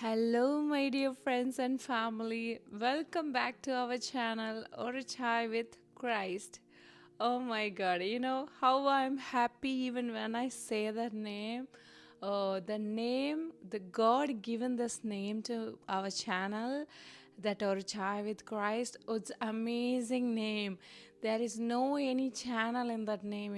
Hello, my dear friends and family. Welcome back to our channel, Or a Chai with Christ. Oh my God, you know how I'm happy even when I say that name? Oh, the name, the God given this name to our channel, that Or Chai with Christ, it's amazing name. There is no any channel in that name.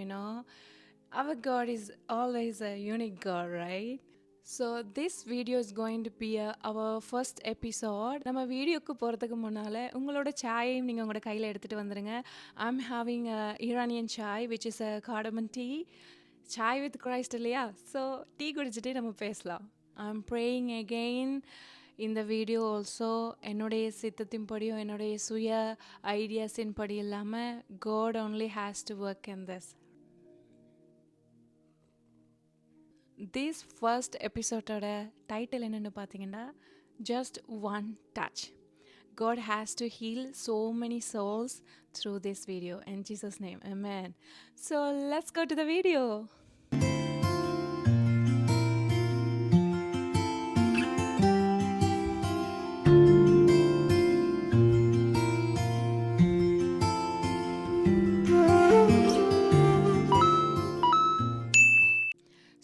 Our God is always a unique God, right? So this video is going to be our first episode. நம்ம வீடியோக்கு போகிறதுக்கு முன்னால் உங்களோட சாயையும் நீங்கள் உங்களோட கையில் எடுத்துகிட்டு வந்துடுங்க. I'm having a Iranian chai which is a cardamom tea. Chai with Christ இல்லையா? ஸோ டீ குடிச்சிட்டே நம்ம பேசலாம். I'm praying again இந்த வீடியோ ஆல்சோ என்னுடைய சித்தத்தின் படியும் என்னுடைய சுய ஐடியாஸின் படி இல்லாமல் God only has to work in this. This first episodeோட டைட்டில் என்னென்னு பார்த்தீங்கன்னா just one touch. God has to heal so many souls through this video. In Jesus' name, amen. So let's go to the video.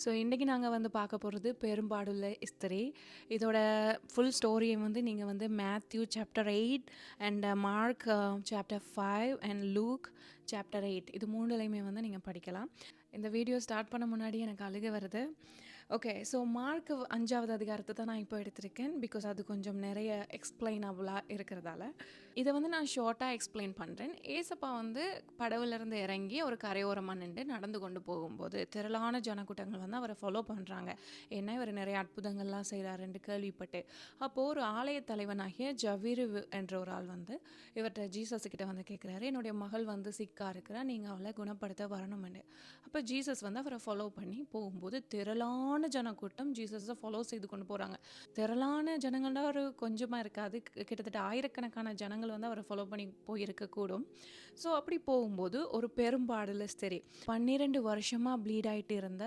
So இன்றைக்கி நாங்கள் வந்து பார்க்க போகிறது பெரும்பாடுள்ள இஸ்திரி. இதோட ஃபுல் ஸ்டோரியை வந்து நீங்கள் வந்து Matthew chapter 8 and Mark chapter 5 and Luke chapter 8 இது மூணுலையுமே வந்து நீங்கள் படிக்கலாம். இந்த வீடியோ ஸ்டார்ட் பண்ண முன்னாடி எனக்கு அழுக வருது. ஓகே, ஸோ மார்க் 5வது அதிகாரத்தை தான் நான் இப்போ எடுத்திருக்கேன். பிகாஸ் அது கொஞ்சம் நிறைய எக்ஸ்பிளைனபுளாக இருக்கிறதால இதை வந்து நான் ஷார்ட்டாக எக்ஸ்பிளைன் பண்ணுறேன். ஏசப்பா வந்து படவுலேருந்து இறங்கி ஒரு கரையோரமாக நின்று நடந்து கொண்டு போகும்போது திரளான ஜனக்கூட்டங்கள் வந்து அவரை ஃபாலோ பண்ணுறாங்க. ஏன்னா இவர் நிறைய அற்புதங்கள்லாம் செய்கிறாருன்னு கேள்விப்பட்டு. அப்போது ஒரு ஆலய தலைவனாகிய ஜவீரு என்ற ஒரு ஆள் வந்து இவர்கிட்ட ஜீசஸ்கிட்ட வந்து கேட்குறாரு, என்னுடைய மகள் வந்து சிக்காக இருக்கிறா, நீங்கள் அவளை குணப்படுத்த வரணும்னு. அப்போ ஜீசஸ் வந்து அவரை ஃபாலோ பண்ணி போகும்போது திரளான ஜனக்கூட்டம் ஜீசஸை ஃபாலோ செய்து கொண்டு போகிறாங்க. திரளான ஜனங்கள்னா ஒரு கொஞ்சமாக இருக்காது, கிட்டத்தட்ட ஆயிரக்கணக்கான ஜனங்கள் வந்து அவரை ஃபாலோ பண்ணி போயிருக்கக்கூடும். ஸோ அப்படி போகும்போது ஒரு பெரும்பாடுல ஸ்திரி 12 வருஷமாக ப்ளீட் ஆகிட்டு இருந்த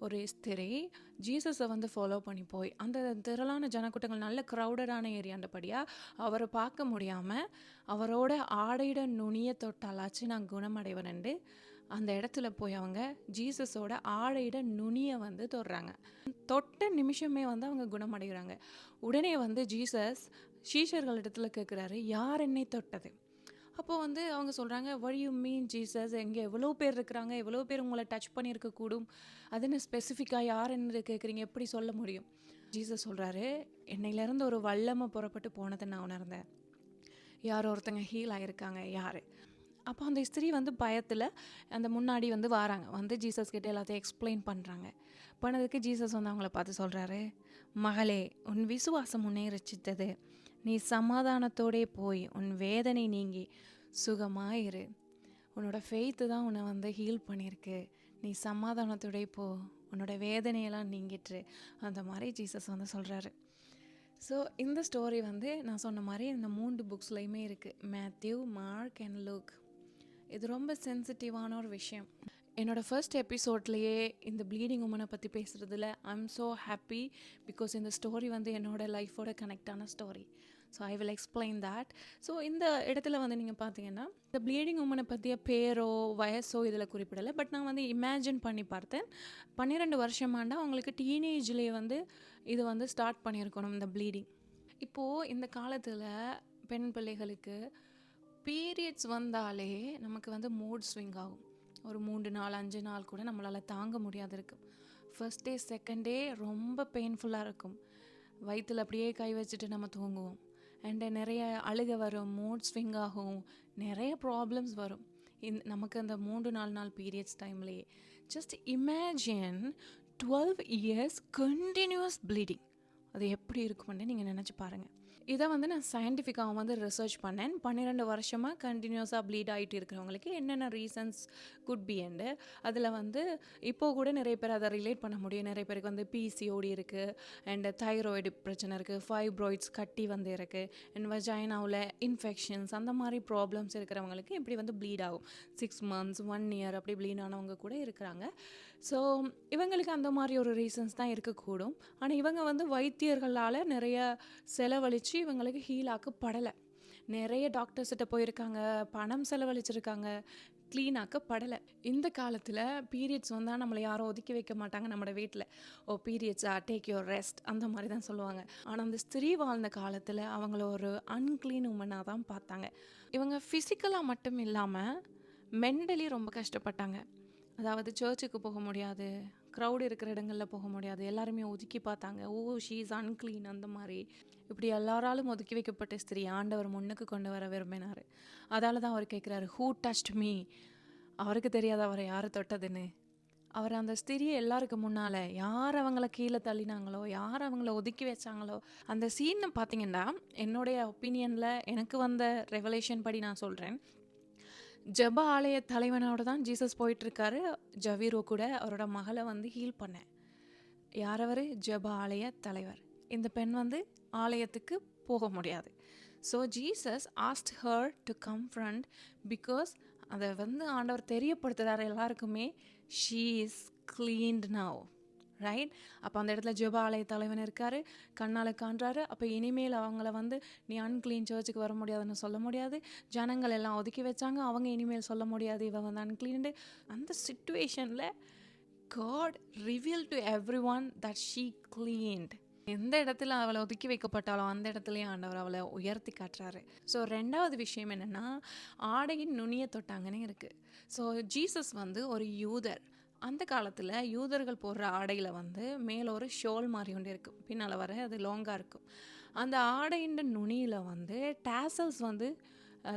ஒரு ஸ்திரி ஜீசஸை வந்து ஃபாலோ பண்ணி போய் அந்த திரளான ஜனக்கூட்டங்கள் நல்ல க்ரௌடடான ஏரியாண்டபடியாக அவரை பார்க்க முடியாமல் அவரோட ஆடையிட நுனியை தொட்டாலாச்சு நான் குணமடைவனண்டு அந்த இடத்துல போய் அவங்க ஜீசஸோட ஆடையிட நுனியை வந்து தொடுறாங்க. தொட்ட நிமிஷமே வந்து அவங்க குணமடைகிறாங்க. உடனே வந்து ஜீசஸ் சீஷர்கள் இடத்துல கேட்குறாரு, யார் என்னை தொட்டது? அப்போது வந்து அவங்க சொல்கிறாங்க, வாட் யூ மீன் ஜீசஸ், எங்கே எவ்வளோ பேர் இருக்கிறாங்க, எவ்வளோ பேர் உங்களை டச் பண்ணியிருக்கக்கூடும், அது என்ன ஸ்பெசிஃபிக்காக யார் என்ன கேட்குறீங்க, எப்படி சொல்ல முடியும்? ஜீசஸ் சொல்கிறாரு, என்னையிலேருந்து ஒரு வல்லமை புறப்பட்டு போனதை நான் உணர்ந்தேன். யார் ஒருத்தங்க ஹீல் ஆகியிருக்காங்க, யார்? அப்போ அந்த ஸ்திரீ வந்து பயத்தில் அந்த முன்னாடி வந்து வராங்க, வந்து ஜீசஸ் கிட்டே எல்லாத்தையும் எக்ஸ்பிளைன் பண்ணுறாங்க. பண்ணதுக்கு ஜீசஸ் வந்து அவங்கள பார்த்து சொல்கிறாரு, மகளே, உன் விசுவாசம் உன்னை ரட்சித்தது, நீ சமாதானத்தோடே போய் உன் வேதனை நீங்கி சுகமாயிரு. உன்னோட ஃபெய்த்து தான் உன்னை வந்து ஹீல் பண்ணியிருக்கு, நீ சமாதானத்தோடே போ, உன்னோட வேதனையெல்லாம் நீங்கிட்டு, அந்த மாதிரி ஜீசஸ் வந்து சொல்கிறாரு. ஸோ இந்த ஸ்டோரி வந்து நான் சொன்ன மாதிரி இந்த 3 புக்ஸ்லையுமே இருக்குது, மேத்யூ, மார்க் அண்ட் லூக். இது ரொம்ப சென்சிட்டிவான ஒரு விஷயம். என்னோடய ஃபர்ஸ்ட் எபிசோட்லேயே இந்த ப்ளீடிங் உமனை பற்றி பேசுகிறதுல ஐம் ஸோ ஹாப்பி. பிகாஸ் இந்த ஸ்டோரி வந்து என்னோடய லைஃபோட கனெக்டான story. So I will explain that. So இந்த இடத்துல வந்து நீங்கள் பார்த்தீங்கன்னா இந்த ப்ளீடிங் உமனை பற்றிய பேரோ வயசோ இதில் குறிப்பிடலை. பட் நான் வந்து இமேஜின் பண்ணி பார்த்தேன், 12 வருஷமாண்டா அவங்களுக்கு டீனேஜ்லேயே வந்து இது வந்து ஸ்டார்ட் பண்ணியிருக்கணும் இந்த ப்ளீடிங். இப்போது இந்த காலத்தில் பெண் பிள்ளைகளுக்கு பீரியட்ஸ் வந்தாலே நமக்கு வந்து மூட் ஸ்விங் ஆகும். ஒரு 3 நாள் 5 நாள் கூட நம்மளால் தாங்க முடியாது இருக்கும். ஃபர்ஸ்ட் டே செகண்ட் டே ரொம்ப பெயின்ஃபுல்லாக இருக்கும். வயிற்றில் அப்படியே கை வச்சுட்டு நம்ம தூங்குவோம். அண்டு நிறைய அழுக வரும், மூட் ஸ்விங் ஆகும், நிறைய ப்ராப்ளம்ஸ் வரும் நமக்கு அந்த 3-4 நாள் பீரியட்ஸ் டைம்லேயே. Just imagine 12 years continuous bleeding, அது எப்படி இருக்கும்னு நீங்கள் நினச்சி பாருங்கள். இதை வந்து நான் சயின்டிஃபிக்காக வந்து ரிசர்ச் பண்ணேன். 12 வருஷமாக கண்டினியூஸாக ப்ளீட் ஆகிட்டு இருக்கிறவங்களுக்கு என்னென்ன ரீசன்ஸ் குட் பி அண்டு அதில் வந்து இப்போது கூட நிறைய பேர் அதை ரிலேட் பண்ண முடியும். நிறைய பேருக்கு வந்து பிசிஓடி இருக்குது, அண்டு தைராய்டு பிரச்சனை இருக்குது, ஃபைப்ராய்ட்ஸ் கட்டி வந்து இருக்குது, அண்ட் வஜைனாவில் இன்ஃபெக்ஷன்ஸ், அந்த மாதிரி ப்ராப்ளம்ஸ் இருக்கிறவங்களுக்கு இப்படி வந்து ப்ளீட் ஆகும். 6 months 1 year அப்படி ப்ளீட் ஆனவங்க கூட இருக்கிறாங்க. ஸோ இவங்களுக்கு அந்த மாதிரி ஒரு ரீசன்ஸ் தான் இருக்கக்கூடும். ஆனால் இவங்க வந்து வைத்தியர்களால் நிறைய செலவழித்து இவங்களுக்கு ஹீல் ஆக்கப்படலை. நிறைய டாக்டர்ஸ்கிட்ட போயிருக்காங்க, பணம் செலவழிச்சிருக்காங்க, க்ளீன் ஆக்கப்படலை. இந்த காலத்தில் பீரியட்ஸ் வந்தால் நம்மளை யாரும் ஒதுக்கி வைக்க மாட்டாங்க நம்மளோட வீட்டில். ஓ பீரியட்ஸா, டேக் யுவர் ரெஸ்ட், அந்த மாதிரி தான் சொல்லுவாங்க. ஆனால் அந்த ஸ்திரீ வாழ்ந்த காலத்தில் அவங்கள ஒரு அன்க்ளீன் உமனாக தான் பார்த்தாங்க. இவங்க ஃபிசிக்கலாக மட்டும் இல்லாமல் மென்டலி ரொம்ப கஷ்டப்பட்டாங்க. அதாவது சர்ச்சுக்கு போக முடியாது, க்ரௌடு இருக்கிற இடங்களில் போக முடியாது, எல்லாருமே ஒதுக்கி பார்த்தாங்க. ஓ ஷீ இஸ் அன்க்ளீன், அந்த மாதிரி. இப்படி எல்லாராலும் ஒதுக்கி வைக்கப்பட்ட ஸ்திரீ ஆண்டவர் முன்னுக்கு கொண்டு வர விரும்பினார். அதால தான் அவர் கேட்குறாரு, ஹூ டச்ட் மீ. அவருக்கு தெரியாத அவரை யார் தொட்டதுன்னு. அவர் அந்த ஸ்திரியை எல்லாருக்கு முன்னால் யார் அவங்கள கீழே தள்ளினாங்களோ, யார் அவங்கள ஒதுக்கி வச்சாங்களோ, அந்த சீனை பார்த்தீங்கன்னா என்னுடைய ஒப்பீனியனில் எனக்கு வந்த ரெவலேஷன் படி நான் சொல்கிறேன். ஜெப ஆலய தலைவனோட தான் ஜீசஸ் போயிட்டுருக்காரு. ஜவீரோ கூட அவரோட மகளை வந்து ஹீல் பண்ண. யார் அவர்? ஜெப ஆலய தலைவர். இந்த பெண் வந்து ஆலயத்துக்கு போக முடியாது. So Jesus asked her to come front because அதை வந்து ஆண்டவர் தெரியப்படுத்துகிறார் எல்லாருக்குமே, she is cleaned now, right? அப்போ அந்த இடத்துல ஜெப ஆலய தலைவன் இருக்கார், கண்ணால் காண்றாரு. அப்போ இனிமேல் அவங்கள வந்து நீ அன்க்ளீன், சர்ச்சுக்கு வர முடியாதுன்னு சொல்ல முடியாது. ஜனங்கள் எல்லாம் ஒதுக்கி வச்சாங்க, அவங்க இனிமேல் சொல்ல முடியாது இவ வந்து அன்க்ளீன்டு. அந்த சிச்சுவேஷனில் God revealed to everyone that she cleaned. எந்த இடத்துல அவளை ஒதுக்கி வைக்கப்பட்டாலோ அந்த இடத்துலயே ஆண்டவர் அவளை உயர்த்தி காட்டுறாரு. ஸோ ரெண்டாவது விஷயம் என்னென்னா, ஆடையின் நுனியை தொட்டாங்கன்னு இருக்குது. ஸோ ஜீசஸ் வந்து ஒரு யூதர். அந்த காலத்தில் யூதர்கள் போடுற ஆடையில் வந்து மேலே ஒரு ஷோல் மாதிரி ஒன்று இருக்கும், பின்னால் வர அது லாங்காக இருக்கும். அந்த ஆடையின் நுனியில் வந்து டேசல்ஸ் வந்து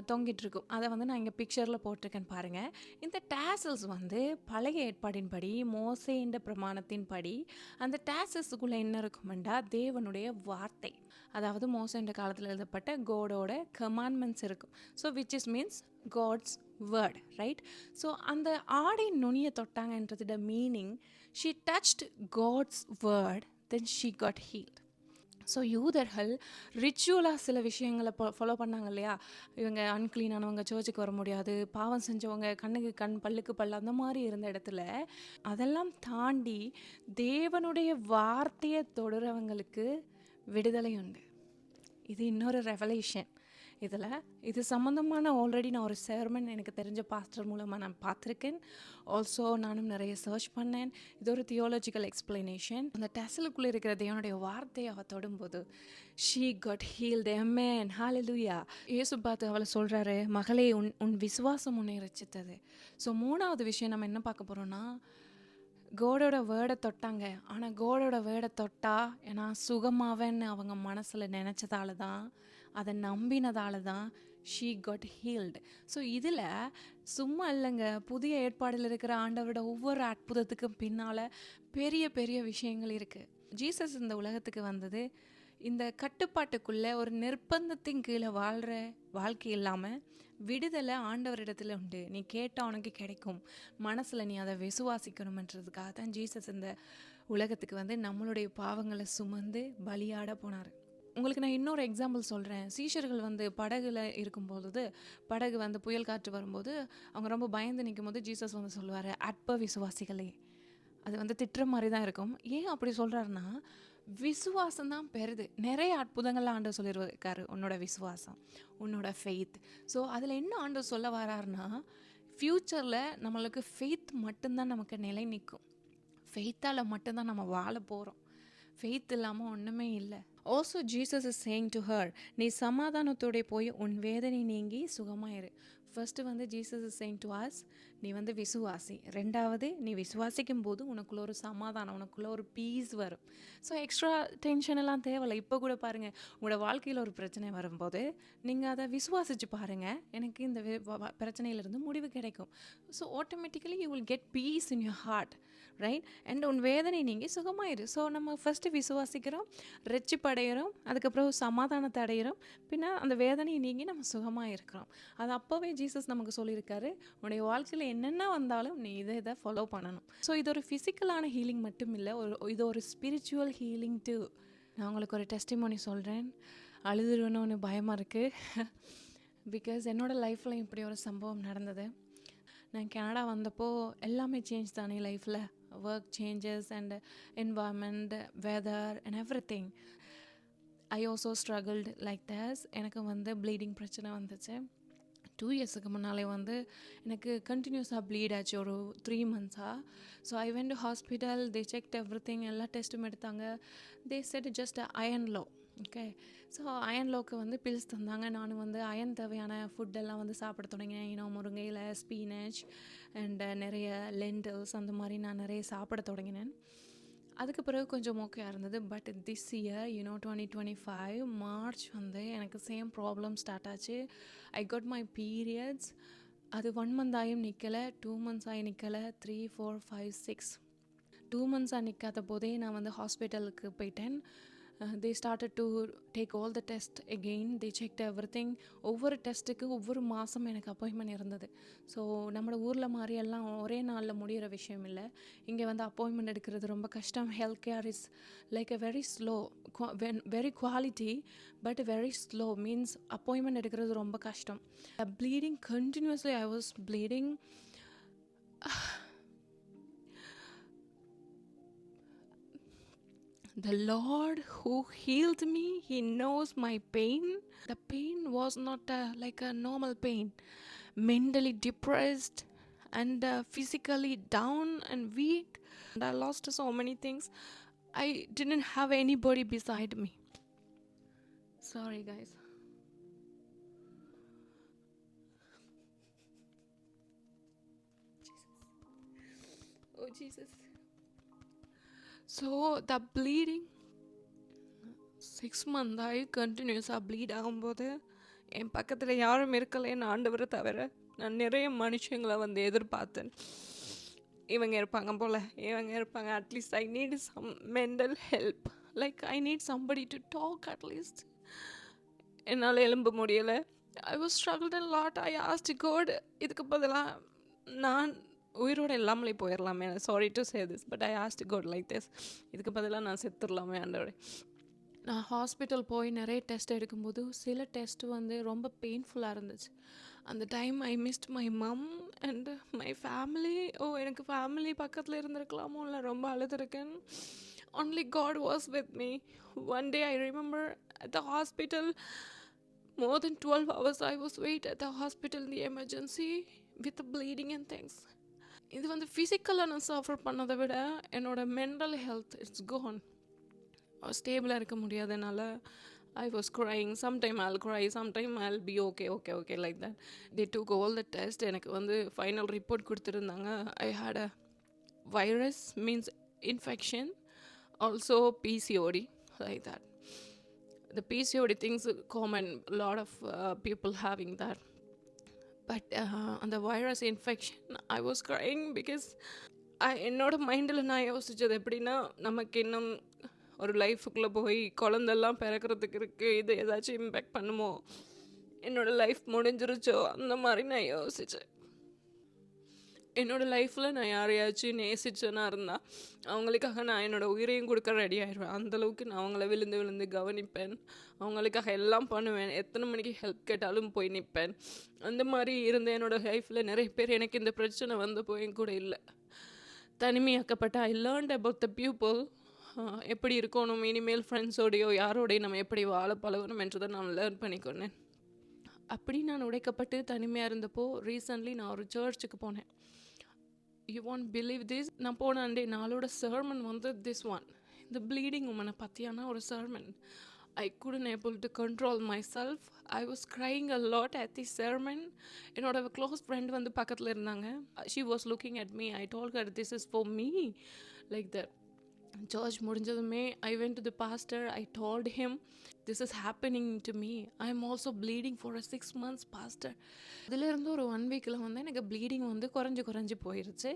தொங்கிட்டு இருக்கும். அதை வந்து நான் இங்கே பிக்சரில் போட்டிருக்கேன்னு பாருங்கள். இந்த டேசல்ஸ் வந்து பழைய ஏற்பாடின்படி, மோசேன்ற பிரமாணத்தின்படி அந்த டேசல்ஸுக்குள்ளே என்ன இருக்குமெண்டா தேவனுடைய வார்த்தை, அதாவது மோசேன்ற காலத்தில் எழுதப்பட்ட கோடோட கமாண்ட்மெண்ட்ஸ் இருக்கும். So which is means God's word, right? So அந்த ஆடை நுனியை தொட்டாங்கன்றதோட meaning, she touched God's word, then she got healed. So யூதர்கள் ரிச்சுவலாக சில விஷயங்களை ஃபாலோ பண்ணாங்க இல்லையா? இவங்க அன்க்ளீனானவங்க சர்ச்சுக்கு வர முடியாது, பாவம் செஞ்சவங்க கண்ணுக்கு கண் பல்லுக்கு பல், அந்த மாதிரி இருந்த இடத்துல அதெல்லாம் தாண்டி தேவனுடைய வார்த்தையை தொடுறவங்களுக்கு விடுதலை உண்டு. இது இன்னொரு ரெவலேஷன். இது சம்மந்தமான ஆல்ரெடி நான் ஒரு சேர்மன் எனக்கு தெரிஞ்ச பாஸ்டர் மூலமாக நான் பார்த்துருக்கேன். ஆல்சோ நானும் நிறைய சர்ச் பண்ணேன். இது ஒரு தியோலஜிக்கல் எக்ஸ்பிளனேஷன். அந்த டெசலுக்குள்ளே இருக்கிற தேவனுடைய வார்த்தையை அவள் தொடும்போது ஷீ காட் ஹீல்ட். ஆமென், ஹல்லேலூயா. இயேசு பார்த்து அவளை சொல்கிறாரு, மகளே உன் விசுவாசம் உன்னை ரட்சித்தது. ஸோ மூணாவது விஷயம் நம்ம என்ன பார்க்க போகிறோன்னா, கோடோட வேர்டை தொட்டாங்க. ஆனால் கோடோட வேர்டை தொட்டா ஏன்னா சுகமாவேன்னு அவங்க மனசில் நினச்சதால தான், அதை நம்பினதால தான் ஷீ காட் ஹீல்டு. ஸோ இதில் சும்மா இல்லைங்க, புதிய ஏற்பாடில் இருக்கிற ஆண்டவரோட ஒவ்வொரு அற்புதத்துக்கும் பின்னால் பெரிய பெரிய விஷயங்கள் இருக்குது. ஜீசஸ் இந்த உலகத்துக்கு வந்தது இந்த கட்டுப்பாட்டுக்குள்ளே ஒரு நிர்பந்தத்தின் கீழே வாழ்கிற வாழ்க்கை இல்லாமல் விடுதலை ஆண்டவரிடத்துல உண்டு. நீ கேட்டால் உனக்கு கிடைக்கும், மனசில் நீ அதை விசுவாசிக்கணுமன்றதுக்காக தான் ஜீசஸ் இந்த உலகத்துக்கு வந்து நம்மளுடைய பாவங்களை சுமந்து பலியாட போனார். உங்களுக்கு நான் இன்னொரு எக்ஸாம்பிள் சொல்கிறேன். சீஷர்கள் வந்து படகுல இருக்கும்போது, படகு வந்து புயல் காற்று வரும்போது அவங்க ரொம்ப பயந்து நிற்கும் போது ஜீசஸ் வந்து சொல்லுவார், அற்ப விசுவாசிகளே. அது வந்து திட்டுற மாதிரி தான் இருக்கும். ஏன் அப்படி சொல்கிறாருன்னா, விசுவாசம் தான் பெறுது. நிறைய அற்புதங்கள் ஆண்டவர் சொல்லியிருக்காரு, உன்னோட விசுவாசம், உன்னோட ஃபெய்த். ஸோ அதில் என்ன ஆண்டவர் சொல்ல வராருன்னா, ஃப்யூச்சரில் நம்மளுக்கு ஃபெய்த் மட்டும்தான் நமக்கு நிலை நிற்கும். ஃபெய்த்தால் மட்டும்தான் நம்ம வாழ போகிறோம். ஃபெய்த் இல்லாமல் ஒன்றுமே இல்லை. Also Jesus is saying to her, நீ சமாதானத்தோட போய் உன் வேதனை நீங்கி சுகமாயிரு. ஃபர்ஸ்ட்டு வந்து Jesus is saying to us, நீ வந்து விசுவாசி. ரெண்டாவது, நீ விசுவாசிக்கும் போது உனக்குள்ள ஒரு சமாதானம், உனக்குள்ள ஒரு பீஸ் வரும். ஸோ எக்ஸ்ட்ரா டென்ஷன் எல்லாம் தேவையில்லை. இப்போ கூட பாருங்கள், உங்களோட வாழ்க்கையில் ஒரு பிரச்சனை வரும்போது நீங்கள் அதை விசுவாசிச்சு பாருங்கள், எனக்கு இந்த பிரச்சனையிலிருந்து முடிவு கிடைக்கும். So automatically you will get peace in your heart, right? And உன் வேதனை நீங்கள் சுகமாயிரு. ஸோ நம்ம ஃபஸ்ட்டு விசுவாசிக்கிறோம், ரட்சிப்படைகிறோம், அதுக்கப்புறம் சமாதானத்தை அடைகிறோம், பின்ன அந்த வேதனையை நீங்கி நம்ம சுகமாக இருக்கிறோம். அது அப்போவே ஜீசஸ் நமக்கு சொல்லியிருக்காரு, உன்னுடைய வாழ்க்கையில் என்னென்ன வந்தாலும் நீ இதை ஃபாலோ பண்ணணும். ஸோ இது ஒரு ஃபிசிக்கலான ஹீலிங் மட்டும் இல்லை, இது ஒரு ஸ்பிரிச்சுவல் ஹீலிங் டூ. நான் உங்களுக்கு ஒரு டெஸ்டிமோனி சொல்கிறேன், அழுதுருவணும்னு பயமாக இருக்குது. பிகாஸ் என்னோடய லைஃப்பில் இப்படி ஒரு சம்பவம் நடந்தது. நான் கனடா வந்தப்போ எல்லாமே சேஞ்ச் தானே லைஃப்பில். work changes and environment, weather and everything. I also struggled like this. எனக்கு வந்து ப்ளீடிங் பிரச்சனை வந்துச்சு. 2 இயர்ஸுக்கு முன்னாலே வந்து எனக்கு கண்டினியூஸாக ப்ளீட் ஆச்சு ஒரு 3 மந்த்ஸாக. So I went to hospital, they checked everything, எல்லா டெஸ்ட்டும் எடுத்தாங்க. They said just iron low. Okay, so iron லோக்கு வந்து பில்ஸ் தந்தாங்க. நானும் வந்து அயன் தேவையான ஃபுட்டெல்லாம் வந்து சாப்பிட தொடங்கினேன். முருங்கையில் ஸ்பீனச் அண்ட் நிறைய லென்டில்ஸ் அந்த மாதிரி நான் நிறைய சாப்பிட தொடங்கினேன். அதுக்கு பிறகு கொஞ்சம் ஓகேயாக இருந்தது. பட் திஸ் இயர் 2025 மார்ச் வந்து எனக்கு சேம் ப்ராப்ளம் ஸ்டார்ட் ஆச்சு. I got my periods. அது 1 மந்த் ஆகியும் நிற்கலை, 2 மந்த்ஸ் ஆகி நிற்கலை, 3, 4, 5, 6 2 மந்த்ஸாக நிற்காத போதே நான் வந்து ஹாஸ்பிட்டலுக்கு போயிட்டேன். they started to take all the test again, they checked everything. ஒவ்வொரு டெஸ்ட்டுக்கு ஒவ்வொரு மாதம் எனக்கு அப்பாயின்மெண்ட் இருந்தது. ஸோ நம்ம ஊரில் மாதிரி எல்லாம் ஒரே நாளில் முடிகிற விஷயம் இல்லை. இங்கே வந்து அப்பாயின்மெண்ட் எடுக்கிறது ரொம்ப கஷ்டம். Health care is like a very slow, very quality but very slow, means appointment எடுக்கிறது ரொம்ப கஷ்டம். bleeding continuously, I was bleeding. The Lord who healed me, He knows my pain. The pain was not like a normal pain. Mentally depressed and physically down and weak. And I lost so many things. I didn't have anybody beside me. Sorry guys. Jesus. Oh Jesus. So the bleeding 6 months ஆகி கண்டினியூஸாக pleat ஆகும்போது என் பக்கத்தில் யாரும் இருக்கலைன்னு ஆண்டவரை தவிர நான் நிறைய மனுஷங்களை வந்து எதிர்பார்த்தேன். இவங்க இருப்பாங்க போல், இவங்க இருப்பாங்க, at least I need some mental help, like I need somebody to talk at least. என்னால் எழும்ப முடியலை. I was struggled a lot. I asked God, இதுக்கு பதிலாக நான் உயிரோடு இல்லாமலே போயிடலாமே. Sorry to say this, but I asked God like this, இதுக்கு பதிலாக நான் செத்துடலாமே ஆண்டவரே. நான் ஹாஸ்பிட்டல் போய் நிறைய டெஸ்ட் எடுக்கும்போது சில டெஸ்ட் வந்து ரொம்ப பெயின்ஃபுல்லாக இருந்துச்சு. அந்த time I missed my mum and my family. எனக்கு ஃபேமிலி பக்கத்தில் இருந்திருக்கலாமோ, இல்லை ரொம்ப அழுதுருக்கேன். only God was with me. One day I remember at the hospital, more than 12 hours I was wait at the hospital in the emergency with the bleeding and things. இது வந்து ஃபிசிக்கலாக நான் suffer பண்ணதை விட என்னோட மென்டல் ஹெல்த் இட்ஸ் கோன். ஸ்டேபிளாக இருக்க முடியாதனால I was crying. Sometime I'll cry, sometime I'll be okay like that. They took all the test. எனக்கு வந்து ஃபைனல் ரிப்போர்ட் கொடுத்துருந்தாங்க. I had a virus, means infection, also PCOD, like that. The PCOD things common, a lot of people having that. But on the virus infection, I was crying because என்னோட மைண்டில் நான் யோசித்தது எப்படின்னா, நமக்கு இன்னும் ஒரு லைஃபுக்குள்ளே போய் குழந்தெல்லாம் பிறக்கிறதுக்கு இருக்குது, இது ஏதாச்சும் இம்பேக்ட் பண்ணுமோ, என்னோடய லைஃப் முடிஞ்சிருச்சோ, அந்த மாதிரி நான் யோசித்தேன். என்னோடய லைஃப்பில் நான் யாரையாச்சும் நேசிச்சேன்னா இருந்தால் அவங்களுக்காக நான் என்னோடய உயிரையும் கொடுக்க ரெடி ஆகிடுவேன். அந்தளவுக்கு நான் அவங்கள விழுந்து விழுந்து கவனிப்பேன், அவங்களுக்காக எல்லாம் பண்ணுவேன், எத்தனை மணிக்கு ஹெல்ப் கேட்டாலும் போய் நிற்பேன். அந்த மாதிரி இருந்த என்னோடய லைஃப்பில் நிறைய பேர் எனக்கு இந்த பிரச்சனை வந்து போய் கூட இல்லை, தனிமையாக்கப்பட்ட. ஐ லேர்ன்ட் அபவுட் த பீப்புள், எப்படி இருக்கணும், இனிமேல் ஃப்ரெண்ட்ஸோடையோ யாரோடையும் நம்ம எப்படி வாழ பழகணும் என்றதை நான் லேர்ன் பண்ணிக்கொண்டேன். அப்படி நான் உடைக்கப்பட்டு தனிமையாக இருந்தப்போ ரீசன்ட்லி நான் ஒரு சர்ச்சுக்கு போனேன். யூ வாண்ட் பிலீவ் திஸ், நான் போன அண்டே நாளோட சர்மன் வந்து திஸ் ஒன், இந்த ப்ளீடிங் உமனை பற்றியான ஒரு sermon. I couldn't able to control myself. I was crying a lot at the sermon. என்னோட க்ளோஸ் ஃப்ரெண்ட் வந்து பக்கத்தில் இருந்தாங்க. She was looking at me. I told her this is for me, like that. Church முடிஞ்சதுமே I went to the pastor. I told him this is happening to me. I am also bleeding for a 6 months pastor. அதிலிருந்து ஒரு 1 வீக்கில் வந்து எனக்கு bleeding வந்து குறைஞ்சி போயிடுச்சு.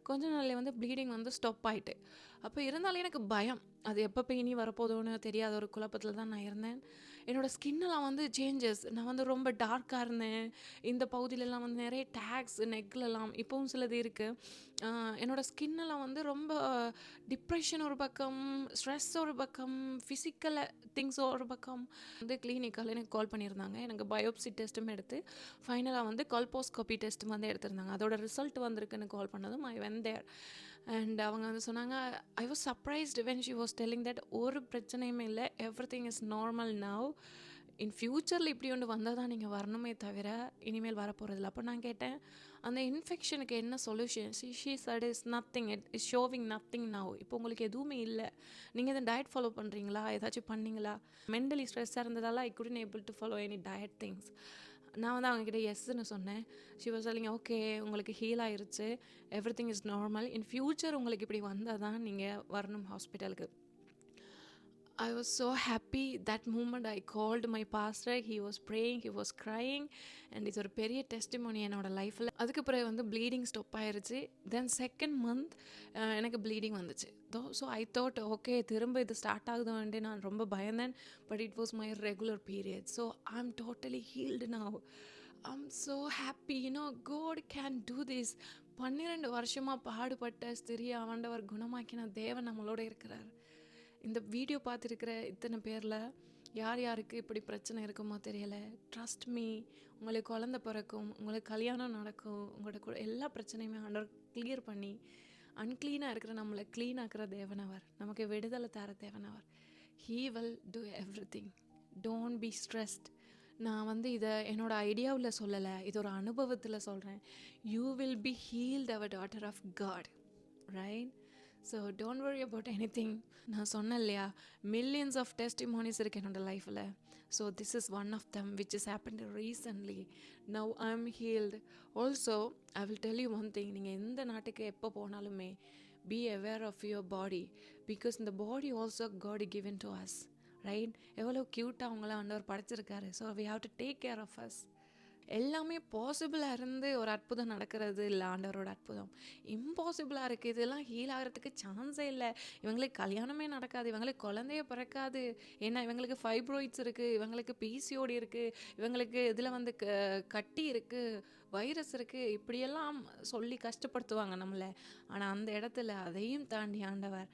கொஞ்ச நாள்லேயே வந்து ப்ளீடிங் வந்து ஸ்டாப் ஆகிட்டு. அப்போ இருந்தாலும் எனக்கு பயம், அது எப்போ பெயினி வரப்போதோன்னு தெரியாத ஒரு குழப்பத்தில் தான் நான் இருந்தேன். என்னோடய ஸ்கின்னெலாம் வந்து சேஞ்சஸ், நான் வந்து ரொம்ப டார்க்காக இருந்தேன். இந்த பகுதியிலலாம் வந்து நிறைய டேக்ஸ் நெக்லலாம் இப்போவும் சிலது இருக்குது. என்னோடய ஸ்கின்னெல்லாம் வந்து ரொம்ப டிப்ரெஷன் ஒரு பக்கம், ஸ்ட்ரெஸ் ஒரு பக்கம், ஃபிசிக்கல் திங்ஸ் ஒரு பக்கம். வந்து கிளினிக்கால் எனக்கு கால் பண்ணியிருந்தாங்க. எனக்கு பயோப்சி டெஸ்ட்டும் எடுத்து ஃபைனலாக வந்து கால்போஸ்கோபி டெஸ்ட் வந்து எடுத்திருந்தாங்க. அதோட ரிசல்ட் வந்திருக்குன்னு கால் பண்ணதும் ஐ வென்ட் தேர். அண்ட் அவங்க வந்து சொன்னாங்க, I was surprised when she was telling that ஒரு பிரச்சனையுமே இல்லை, everything is normal now, in ஃப்யூச்சரில் இப்படி ஒன்று வந்தால் தான் நீங்கள் வரணுமே தவிர இனிமேல் வரப்போகிறதில்ல. அப்போ நான் கேட்டேன், அந்த இன்ஃபெக்ஷனுக்கு என்ன solution? She said is nothing, it is showing nothing now. இப்போ உங்களுக்கு எதுவுமே இல்லை, நீங்கள் எதுவும் டயட் ஃபாலோ பண்ணுறீங்களா, ஏதாச்சும் பண்ணீங்களா? மென்டலி ஸ்ட்ரெஸ்ஸாக இருந்ததால் ஐ couldn't able to follow any diet things. நான் வந்து அவங்கக்கிட்ட எஸ்ன்னு சொன்னேன். ஷி வாஸ் டெல்லிங், ஓகே உங்களுக்கு ஹீல் ஆயிருச்சு, every thing is normal, in future உங்களுக்கு இப்படி வந்தால் தான் நீங்கள் வரணும் ஹாஸ்பிட்டலுக்கு. I was so happy that moment. I called my pastor, he was praying, he was crying, and இது ஒரு பெரிய டெஸ்டிமோனி என்னோட லைஃப்பில். அதுக்கு பிறகு வந்து ப்ளீடிங் ஸ்டாப் ஆயிருச்சு. தென் செகண்ட் மந்த் எனக்கு ப்ளீடிங் வந்துச்சு. ஸோ ஐ தாட் ஓகே திரும்ப இது ஸ்டார்ட் ஆகுதுன்ட்டு நான் ரொம்ப பயந்தேன். But it was my regular period. So I am totally healed now. I'm so happy, you know God can do this. 12 வருஷமாக பாடுபட்ட ஸ்திரியை ஆண்டவர் குணமாக்கின தேவன் நம்மளோட இருக்கிறார். இந்த வீடியோ பார்த்துருக்கிற இத்தனை பேரில் யார் யாருக்கு இப்படி பிரச்சனை இருக்குமோ தெரியலை, ட்ரஸ்ட் மீ, உங்களுக்கு குழந்த பிறக்கும், உங்களுக்கு கல்யாணம் நடக்கும், உங்களோட எல்லா பிரச்சனையுமே ஆண்டவர் கிளியர் பண்ணி அன்க்ளீனாக இருக்கிற நம்மளை க்ளீன் ஆக்கிற தேவனவர், நமக்கு விடுதலை தர தேவனவர். He will do everything. Don't be stressed. நான் வந்து இதை என்னோட ஐடியாவில் சொல்லலை, இது ஒரு அனுபவத்தில் சொல்கிறேன். You will be healed our daughter of God, right? So don't worry about anything. நான் சொன்னேன் இல்லையா, மில்லியன்ஸ் ஆஃப் டெஸ்டிமோனிஸ் இருக்குது என்னோட லைஃப்பில். So this is one of them which is happened recently. Now I am healed. Also I will tell you one thing. நீங்கள் எந்த நாட்டுக்கு எப்போ போனாலுமே be aware of your body, because இந்த body also God given to us, right? எவ்வளோ க்யூட்டாக அவங்கள ஆண்டவர் படைச்சிருக்காரு. So we have to take care of us. எல்லாமே பாசிபிளாக இருந்து ஒரு அற்புதம் நடக்கிறது இல்லை ஆண்டவரோட அற்புதம். இம்பாசிபிளாக இருக்குது, இதெல்லாம் ஹீல் ஆகிறதுக்கு சான்ஸே இல்லை. இவங்களுக்கு கல்யாணமே நடக்காது, இவங்களுக்கு குழந்தைய பிறக்காது, ஏன்னா இவங்களுக்கு ஃபைப்ராய்ட்ஸ் இருக்குது, இவங்களுக்கு பிசிஓடி இருக்குது, இவங்களுக்கு இதில் வந்து கட்டி இருக்குது, வைரஸ் இருக்குது, இப்படியெல்லாம் சொல்லி கஷ்டப்படுத்துவாங்க நம்மளை. ஆனால் அந்த இடத்துல அதையும் தாண்டி ஆண்டவர்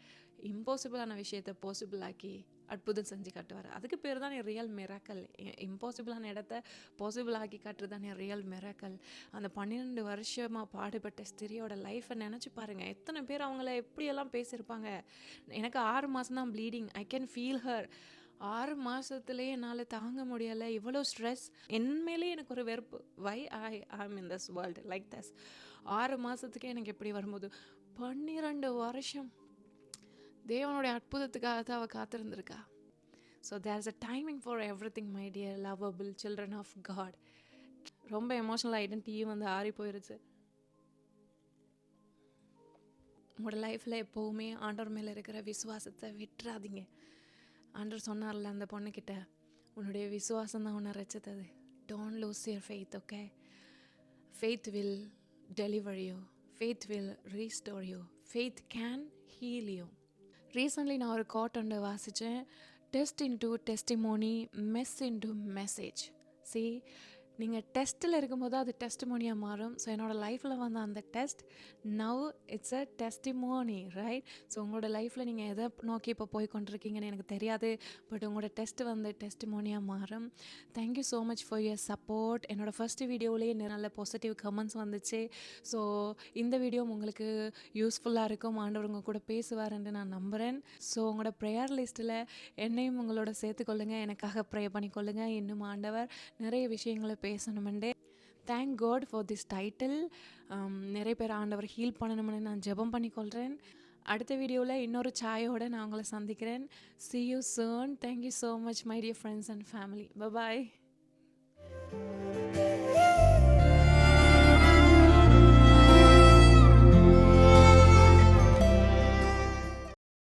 இம்பாசிபிளான விஷயத்தை பாசிபிள் ஆக்கி அற்புதம் செஞ்சு காட்டுவார். அதுக்கு பேர் தான் ரியல் மிராக்கல். இம்பாசிபிளான இடத்த பாசிபிள் ஆக்கி காட்டுறது தான் ரியல் மிராக்கல். அந்த 12 வருஷமாக பாடுபட்ட ஸ்திரியோட லைஃப்பை நினச்சி பாருங்கள். எத்தனை பேர் அவங்கள எப்படியெல்லாம் பேசியிருப்பாங்க. எனக்கு 6 மாதம் தான் bleeding, I can feel her. 6 மாதத்துலேயே என்னால் தாங்க முடியலை, இவ்வளோ ஸ்ட்ரெஸ். என்மேலே எனக்கு ஒரு வெறுப்பு. Why I am in this world like this. 6 மாதத்துக்கே எனக்கு எப்படி வரும்போது 12 வருஷம் தேவனுடைய அற்புதத்துக்காக தான் அவள் காத்திருந்திருக்கா. So there is a timing for everything my dear lovable children of God. ரொம்ப எமோஷனல் ஆகிட்டேன், டீ வந்து ஆறி போயிடுச்சு. உங்களோட லைஃப்பில் எப்போவுமே ஆண்டவர் மேலே இருக்கிற விசுவாசத்தை விட்டுறாதீங்க. ஆண்டவர் சொன்னார்ல அந்த பொண்ணுக்கிட்ட, உன்னுடைய விசுவாசம் தான் உன்னை ரச்சித்தது. Don't lose your faith, okay? Faith will deliver you, faith will restore you, faith can heal you. Recently நான் ஒரு கோட் ஒன்று வாசித்தேன், test into testimony, mess into message. See, நீங்கள் டெஸ்ட்டில் இருக்கும்போது அது டெஸ்டிமோனியாக மாறும். ஸோ என்னோடய லைஃப்பில் வந்து அந்த test now it's a testimony, right? So உங்களோட லைஃப்பில் நீங்கள் எதை நோக்கி இப்போ போய் கொண்டிருக்கீங்கன்னு எனக்கு தெரியாது, பட் உங்களோட டெஸ்ட் வந்து டெஸ்டிமோனியாக மாறும். Thank you so much for your support. என்னோடய ஃபர்ஸ்ட் வீடியோவிலேயே நல்ல பாசிட்டிவ் கமெண்ட்ஸ் வந்துச்சு. ஸோ இந்த வீடியோ உங்களுக்கு யூஸ்ஃபுல்லாக இருக்கும், ஆண்டவர் உங்கள் கூட பேசுவார்ன்னு நான் நம்புகிறேன். ஸோ உங்களோட ப்ரேயர் லிஸ்ட்டில் என்னையும் உங்களோட சேர்த்துக்கொள்ளுங்கள், எனக்காக ப்ரே பண்ணிக்கொள்ளுங்கள். இன்னும் ஆண்டவர் நிறைய விஷயங்களை பேசணுமெண்டே. Thank God for this title. நிறைய பேர் ஆண்டவர் ஹீல் பண்ணணும்னு நான் ஜெபம் பண்ணிக்கொள்கிறேன். அடுத்த வீடியோவில் இன்னொரு சாயோடு நான் உங்களை சந்திக்கிறேன். See you soon. Thank you so much my dear friends and family. Bye bye.